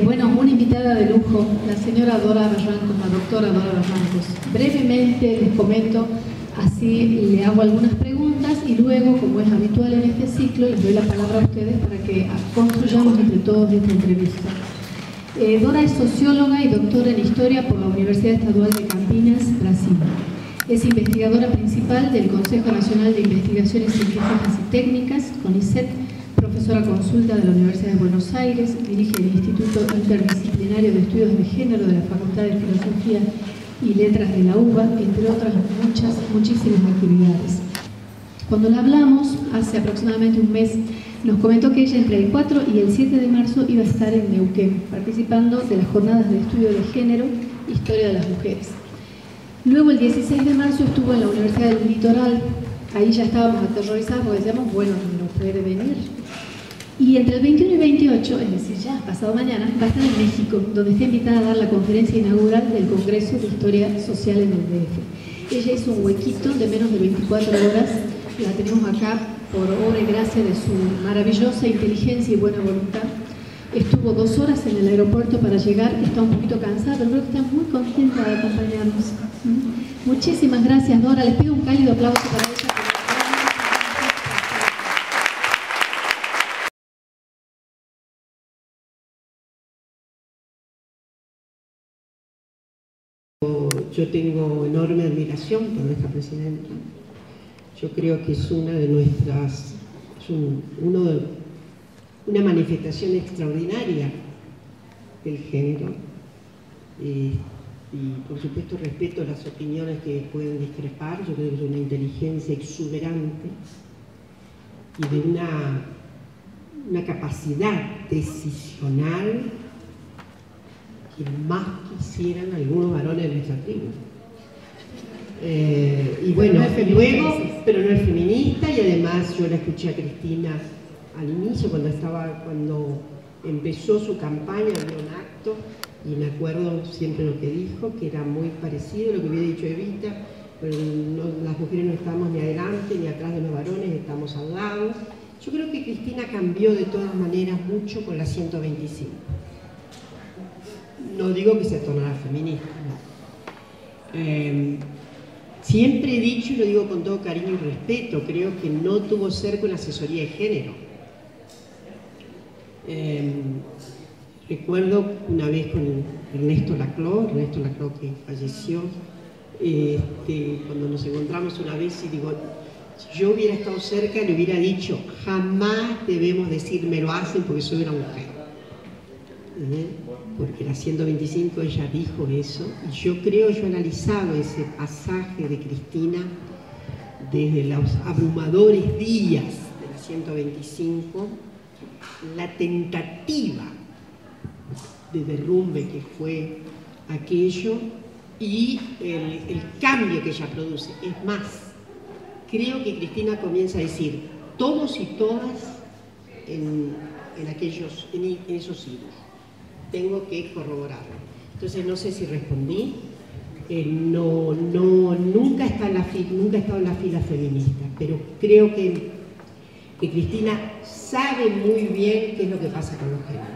Bueno, una invitada de lujo, la señora Dora Barrancos, la doctora Dora Barrancos. Brevemente les comento, así le hago algunas preguntas y luego, como es habitual en este ciclo, les doy la palabra a ustedes para que construyamos entre todos esta entrevista. Dora es socióloga y doctora en Historia por la Universidad Estadual de Campinas, Brasil. Es investigadora principal del Consejo Nacional de Investigaciones Científicas y Técnicas, CONICET, profesora consulta de la Universidad de Buenos Aires, dirige el Instituto Interdisciplinario de Estudios de Género de la Facultad de Filosofía y Letras de la UBA, entre otras muchísimas actividades. Cuando la hablamos, hace aproximadamente un mes, nos comentó que ella entre el 4 y el 7 de marzo iba a estar en Neuquén, participando de las jornadas de estudio de género, Historia de las Mujeres. Luego, el 16 de marzo, estuvo en la Universidad del Litoral. Ahí ya estábamos aterrorizados porque decíamos, bueno, no puede venir. Y entre el 21 y 28, es decir, ya pasado mañana, va a estar en México, donde está invitada a dar la conferencia inaugural del Congreso de Historia Social en el DF. Ella hizo un huequito de menos de 24 horas, la tenemos acá por obra y gracia de su maravillosa inteligencia y buena voluntad. Estuvo 2 horas en el aeropuerto para llegar, está un poquito cansada, pero creo que está muy contenta de acompañarnos. Muchísimas gracias, Dora. Les pido un cálido aplauso para ella. Yo tengo enorme admiración por nuestra presidenta. Yo creo que es una de nuestras, una manifestación extraordinaria del género. Y por supuesto respeto las opiniones que pueden discrepar. Yo creo que es una inteligencia exuberante y de una capacidad decisional que más quisieran algunos varones de nuestra tribu. Y bueno, pero no es feminista, y además yo la escuché a Cristina al inicio, cuando empezó su campaña, había un acto, y me acuerdo siempre lo que dijo, que era muy parecido a lo que hubiera dicho Evita, pero las mujeres no estamos ni adelante ni atrás de los varones, estamos al lado. Yo creo que Cristina cambió de todas maneras mucho con la 125. No digo que se tornara feminista, no. Siempre he dicho, y lo digo con todo cariño y respeto, creo que no tuvo cerca una asesoría de género. Recuerdo una vez con Ernesto Laclau que falleció, cuando nos encontramos una vez, y digo, si yo hubiera estado cerca, le hubiera dicho, jamás debemos decir me lo hacen porque soy una mujer. Porque la 125 ella dijo eso, y yo he analizado ese pasaje de Cristina desde los abrumadores días de la 125, la tentativa de derrumbe que fue aquello y el cambio que ella produce. Es más, creo que Cristina comienza a decir todos y todas en esos siglos. Tengo que corroborarlo. Entonces no sé si respondí. Nunca he estado en la fila feminista, pero creo que Cristina sabe muy bien qué es lo que pasa con los géneros.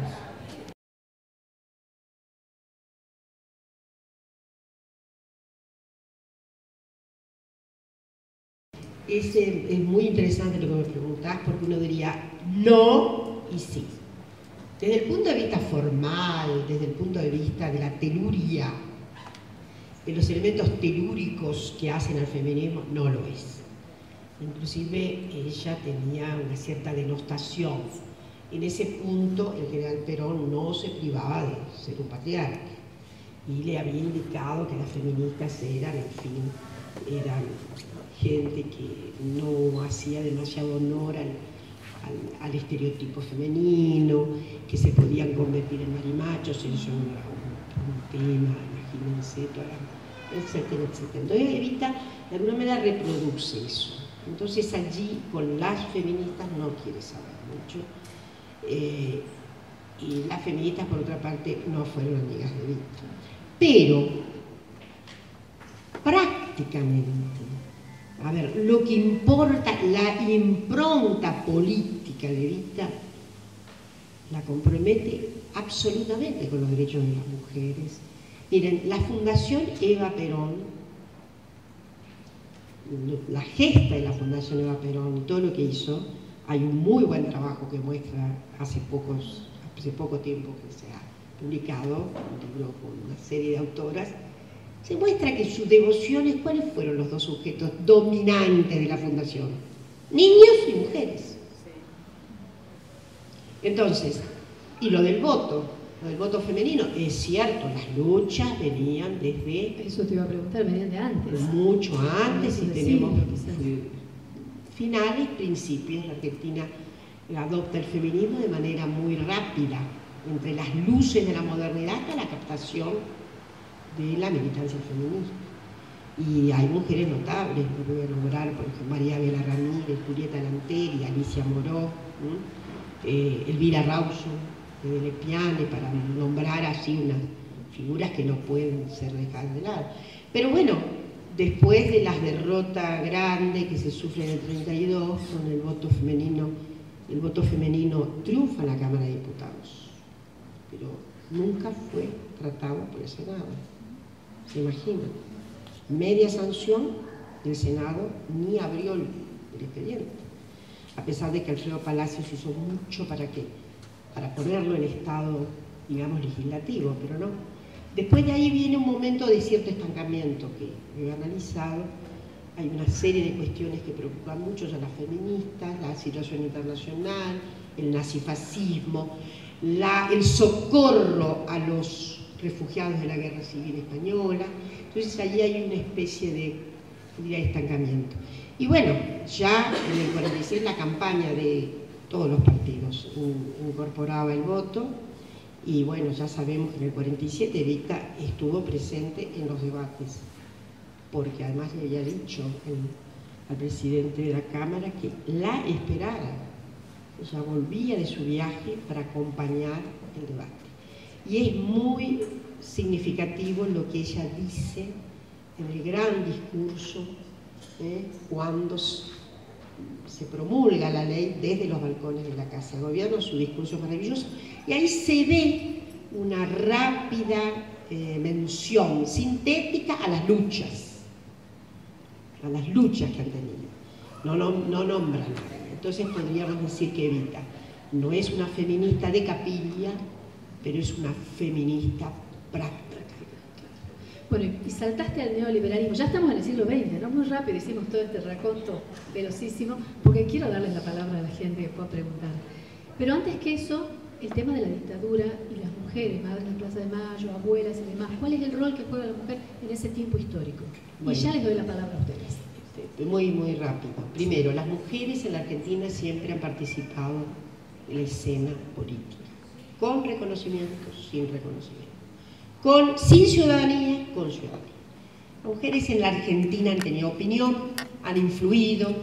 Es muy interesante lo que me preguntás, porque uno diría no y sí. Desde el punto de vista formal, desde el punto de vista de la teluria, de los elementos telúricos que hacen al feminismo, no lo es. Inclusive ella tenía una cierta denostación. En ese punto el general Perón no se privaba de ser un patriarca y le había indicado que las feministas eran, en fin, eran gente que no hacía demasiado honor al estereotipo femenino, que se podían convertir en marimachos, eso era un tema, imagínense, etcétera, etcétera. Entonces Evita de alguna manera reproduce eso. Entonces allí con las feministas no quiere saber mucho, y las feministas por otra parte no fueron amigas de Evita. Pero prácticamente, a ver, lo que importa, la impronta política de Evita la compromete absolutamente con los derechos de las mujeres. Miren, la Fundación Eva Perón, la gesta de la Fundación Eva Perón y todo lo que hizo, hay un muy buen trabajo que muestra hace poco tiempo que se ha publicado, un libro con una serie de autoras, se muestra que sus devociones, ¿cuáles fueron los dos sujetos dominantes de la Fundación? Niños y mujeres. Entonces, y lo del voto femenino, es cierto, las luchas venían desde... Eso te iba a preguntar, venían de antes. Mucho antes, y tenemos sí, finales, principios. La Argentina adopta el feminismo de manera muy rápida, entre las luces de la modernidad hasta la captación de la militancia feminista. Y hay mujeres notables, que voy a nombrar, por ejemplo, María Vela Ramírez, Julieta Lanteri, Alicia Moró, Elvira Rawson, de Lepiane, para nombrar así unas figuras que no pueden ser dejadas de lado. Pero bueno, después de las derrotas grandes que se sufren en el 32, con el voto femenino triunfa en la Cámara de Diputados, pero nunca fue tratado por el Senado. ¿Se imaginan? Media sanción del Senado, ni abrió el expediente, a pesar de que Alfredo Palacios hizo mucho para ponerlo en estado, digamos, legislativo, pero no. Después de ahí viene un momento de cierto estancamiento que he analizado. Hay una serie de cuestiones que preocupan mucho a las feministas: la situación internacional, el nazifascismo, el socorro a los refugiados de la Guerra Civil Española. Entonces allí hay una especie de estancamiento. Y bueno, ya en el 46 la campaña de todos los partidos incorporaba el voto, y bueno, ya sabemos que en el 47 Evita estuvo presente en los debates, porque además le había dicho al presidente de la Cámara que la esperara. Ella volvía de su viaje para acompañar el debate. Y es muy significativo lo que ella dice en el gran discurso cuando se promulga la ley desde los balcones de la Casa de Gobierno. Su discurso es maravilloso, y ahí se ve una rápida mención sintética a las luchas que han tenido. No nombran nada. Entonces podríamos decir que Evita no es una feminista de capilla, pero es una feminista práctica. Bueno, y saltaste al neoliberalismo. Ya estamos en el siglo XX, ¿no? Muy rápido hicimos todo este raconto velocísimo, porque quiero darles la palabra a la gente que pueda preguntar. Pero antes que eso, el tema de la dictadura y las mujeres, madres en la Plaza de Mayo, abuelas y demás. ¿Cuál es el rol que juega la mujer en ese tiempo histórico? Bueno, y ya les doy la palabra a ustedes. Muy rápido. Primero, las mujeres en la Argentina siempre han participado en la escena política, con reconocimiento, sin reconocimiento, sin ciudadanía, con ciudadanía. Las mujeres en la Argentina han tenido opinión, han influido,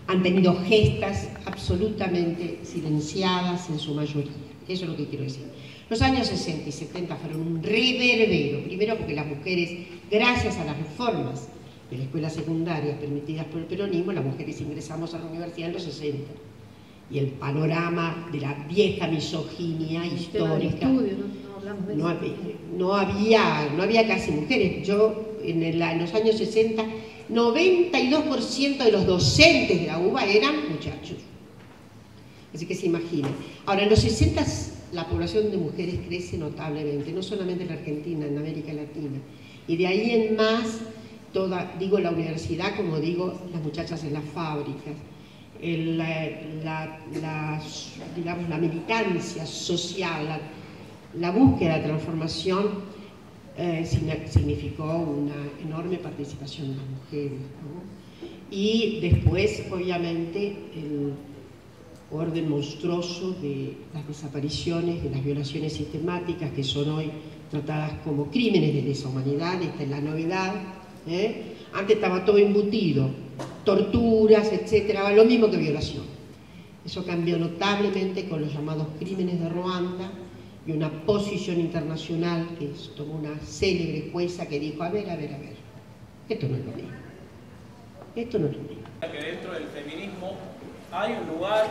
han tenido gestas absolutamente silenciadas en su mayoría. Eso es lo que quiero decir. Los años 60 y 70 fueron un reverbero, primero porque las mujeres, gracias a las reformas de la escuela secundaria permitidas por el peronismo, las mujeres ingresamos a la universidad en los 60. Y el panorama de la vieja misoginia histórica, no había casi mujeres. Yo, en los años 60, 92% de los docentes de la UBA eran muchachos. Así que se imaginan. Ahora, en los 60 la población de mujeres crece notablemente, no solamente en la Argentina, en América Latina. Y de ahí en más, digo la universidad, como digo las muchachas en las fábricas, digamos, la militancia social, la búsqueda de transformación significó una enorme participación de las mujeres, ¿no? Y después, obviamente, el orden monstruoso de las desapariciones, de las violaciones sistemáticas, que son hoy tratadas como crímenes de lesa humanidad. Esta es la novedad. Antes estaba todo embutido, torturas, etcétera, lo mismo que violación. Eso cambió notablemente con los llamados crímenes de Ruanda y una posición internacional que tomó una célebre jueza que dijo: a ver, esto no es lo mismo. Esto no es lo mismo. Que dentro del feminismo hay un lugar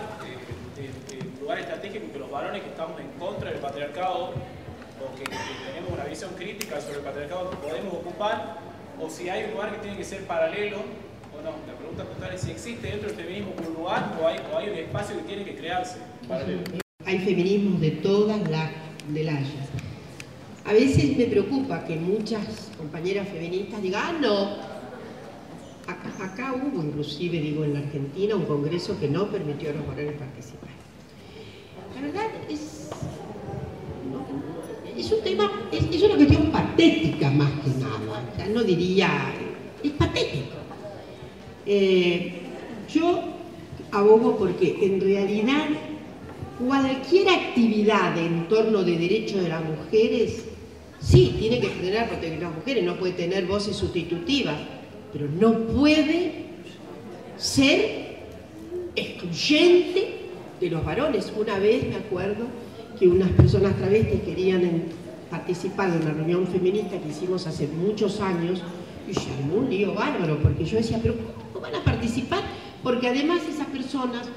lugar estratégico que los varones que estamos en contra del patriarcado o que tenemos una visión crítica sobre el patriarcado podemos ocupar, o si hay un lugar que tiene que ser paralelo o no. La pregunta puntual es si existe dentro del feminismo un lugar o hay un espacio que tiene que crearse paralelo. Hay feminismos de todas las layas. A veces me preocupa que muchas compañeras feministas digan, no, acá hubo inclusive, digo, en la Argentina un congreso que no permitió a los varones participar. La verdad es un tema, es una cuestión patética más que nada, o sea, no diría, es patético. Yo abogo porque en realidad cualquier actividad en torno de derechos de las mujeres, sí, tiene que generar protección de las mujeres, no puede tener voces sustitutivas, pero no puede ser excluyente de los varones. Una vez me acuerdo que unas personas travestis querían participar de una reunión feminista que hicimos hace muchos años y se armó un lío bárbaro, porque yo decía, pero ¿cómo van a participar? Porque además esas personas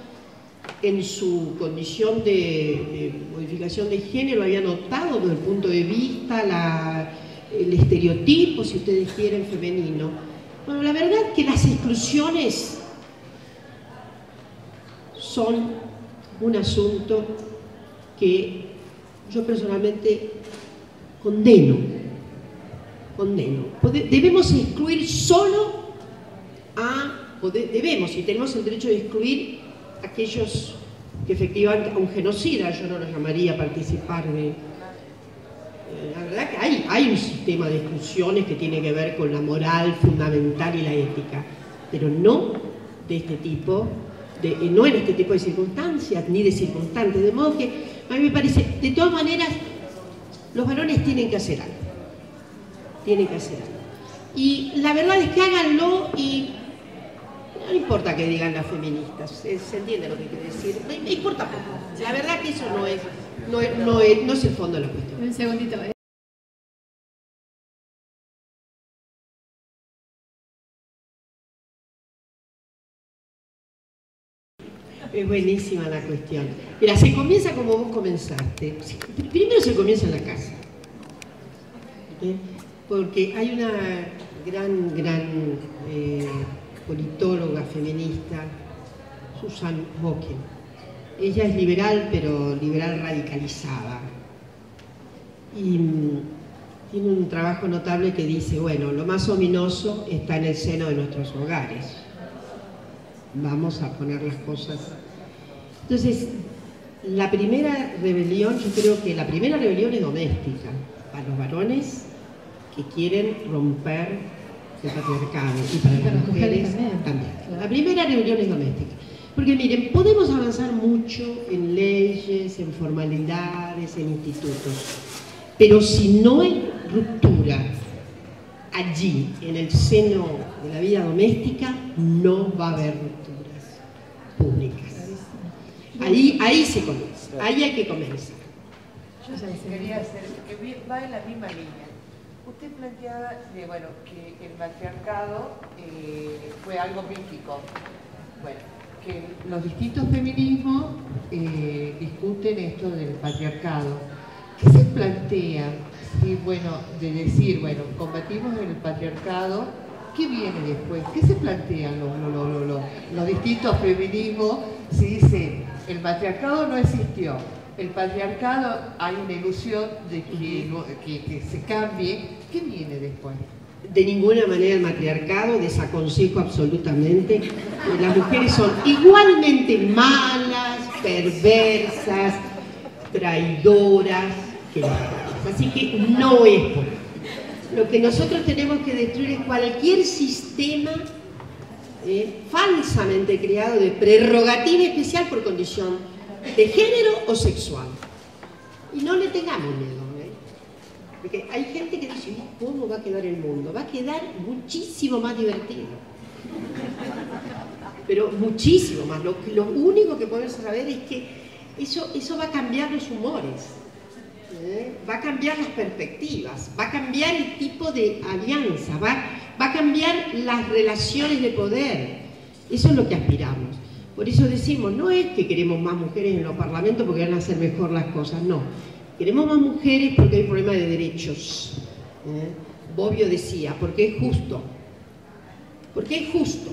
en su condición de modificación de género habían notado desde el punto de vista el estereotipo, si ustedes quieren, femenino. Bueno, la verdad que las exclusiones son un asunto que yo personalmente condeno. Debemos excluir solo debemos y tenemos el derecho de excluir a aquellos que efectivamente, a un genocida, yo no los llamaría a participar de... La verdad que hay un sistema de exclusiones que tiene que ver con la moral fundamental y la ética, pero no de este tipo, no en este tipo de circunstancias, ni de circunstantes, de modo que a mí me parece, de todas maneras, los varones tienen que hacer algo. Y la verdad es que háganlo y no importa que digan las feministas, se entiende lo que quiere decir, me importa poco. La verdad que eso no es el fondo de la cuestión. Un segundito. Es buenísima la cuestión. Mira, se comienza como vos comenzaste. Primero se comienza en la casa. Porque hay una gran politóloga feminista, Susan Hocken. Ella es liberal, pero liberal radicalizada. Y tiene un trabajo notable que dice, bueno, lo más ominoso está en el seno de nuestros hogares. Vamos a poner las cosas. Entonces, la primera rebelión, yo creo que la primera rebelión es doméstica, para los varones que quieren romper el patriarcado y para las mujeres también. La primera rebelión es doméstica. Porque miren, podemos avanzar mucho en leyes, en formalidades, en institutos, pero si no hay ruptura allí, en el seno de la vida doméstica, no va a haber rupturas públicas. Ahí se comienza, ahí hay que comenzar. Yo quería hacer, que va en la misma línea. Usted planteaba que el patriarcado fue algo místico. Bueno, que los distintos feminismos discuten esto del patriarcado. ¿Qué se plantea de decir, combatimos el patriarcado? ¿Qué viene después? ¿Qué se plantean los distintos feminismos si dicen el patriarcado no existió? El patriarcado, hay una ilusión de que se cambie. ¿Qué viene después? De ninguna manera el matriarcado, desaconsejo absolutamente. Las mujeres son igualmente malas, perversas, traidoras que los hombres. Así que no es por ahí. Lo que nosotros tenemos que destruir es cualquier sistema falsamente creado de prerrogativa especial por condición de género o sexual. Y no le tengamos miedo, porque hay gente que dice, ¿cómo va a quedar el mundo? Va a quedar muchísimo más divertido. Pero muchísimo más. Lo único que podemos saber es que eso va a cambiar los humores, va a cambiar las perspectivas, va a cambiar el tipo de alianza, va a cambiar las relaciones de poder. Eso es lo que aspiramos. Por eso decimos, no es que queremos más mujeres en los parlamentos porque van a hacer mejor las cosas, no. Queremos más mujeres porque hay un problema de derechos. Bobbio decía, porque es justo. Porque es justo.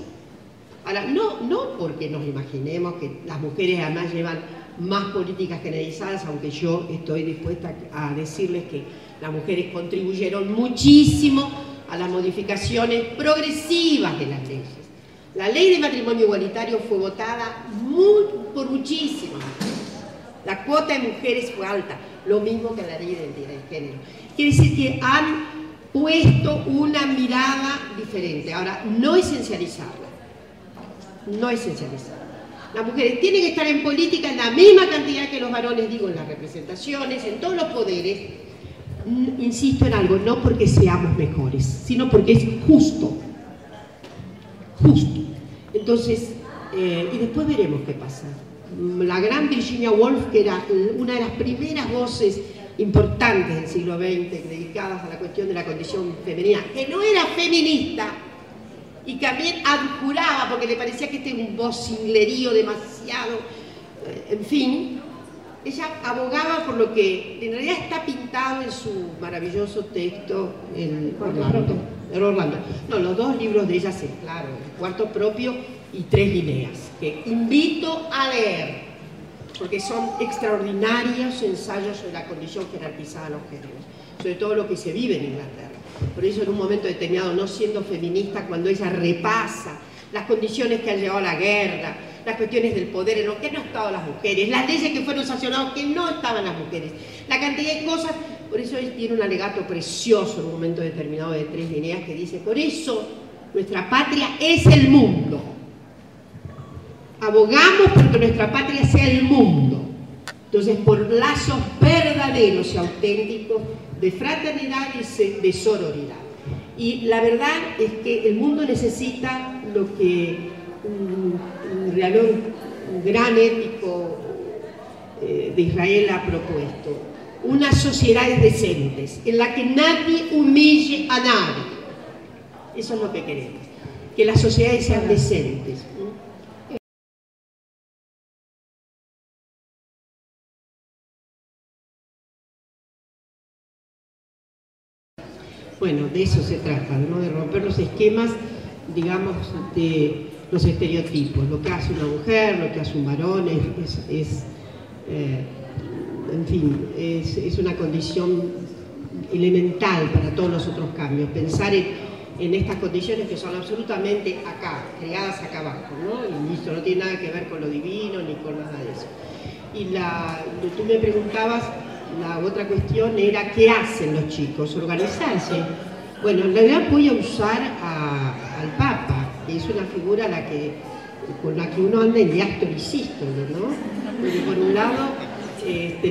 Ahora, no porque nos imaginemos que las mujeres además llevan más políticas generalizadas, aunque yo estoy dispuesta a decirles que las mujeres contribuyeron muchísimo a las modificaciones progresivas de las leyes. La ley de matrimonio igualitario fue votada por muchísimas mujeres. La cuota de mujeres fue alta, lo mismo que la ley del género. Quiere decir que han puesto una mirada diferente. Ahora, no esencializarla. No esencializarla. Las mujeres tienen que estar en política en la misma cantidad que los varones, digo, en las representaciones, en todos los poderes. Insisto en algo, no porque seamos mejores, sino porque es justo. Justo. Entonces, y después veremos qué pasa. La gran Virginia Woolf, que era una de las primeras voces importantes del siglo XX, dedicadas a la cuestión de la condición femenina, que no era feminista, y que también adjuraba, porque le parecía que este era un vocinglerío demasiado, en fin, ella abogaba por lo que en realidad está pintado en su maravilloso texto, el Orlando. No, los dos libros de ella, sí, claro, El cuarto propio y Tres Guineas, que invito a leer, porque son extraordinarios ensayos sobre la condición jerarquizada de los géneros, sobre todo lo que se vive en Inglaterra. Por eso en un momento determinado, no siendo feminista, cuando ella repasa las condiciones que han llevado a la guerra, las cuestiones del poder en lo que no estaban las mujeres, las leyes que fueron sancionadas que no estaban las mujeres, la cantidad de cosas. Por eso él tiene un alegato precioso en un momento determinado de Tres Guineas que dice: por eso nuestra patria es el mundo. Abogamos porque nuestra patria sea el mundo. Entonces, por lazos verdaderos y auténticos de fraternidad y de sororidad. Y la verdad es que el mundo necesita lo que un gran ético de Israel ha propuesto: unas sociedades decentes, en la que nadie humille a nadie. Eso es lo que queremos, que las sociedades sean decentes. Bueno, de eso se trata, ¿no? De romper los esquemas, digamos, de los estereotipos. Lo que hace una mujer, lo que hace un varón, en fin, es una condición elemental para todos los otros cambios. Pensar en estas condiciones que son absolutamente acá, creadas acá abajo, ¿no? Y esto no tiene nada que ver con lo divino ni con nada de eso. Y tú me preguntabas, la otra cuestión era ¿qué hacen los chicos? Organizarse. Bueno, en realidad voy a usar al Papa, que es una figura con la que uno anda en diástole y sístole, ¿no? Porque por un lado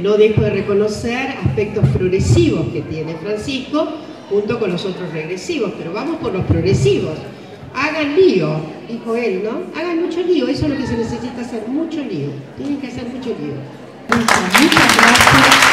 no dejo de reconocer aspectos progresivos que tiene Francisco junto con los otros regresivos, pero vamos por los progresivos. Hagan lío, dijo él, ¿no? Hagan mucho lío, eso es lo que se necesita hacer, mucho lío. Tienen que hacer mucho lío. Muchas gracias.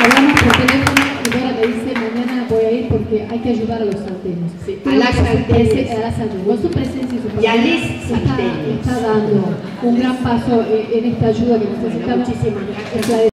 Hablamos por teléfono y Dora me dice: mañana voy a ir porque hay que ayudar a los salteños. Sí, a las salteñas. Con su presencia y su y a les salteños. Está dando un gran paso en esta ayuda que necesitamos. Bueno, muchísimas gracias.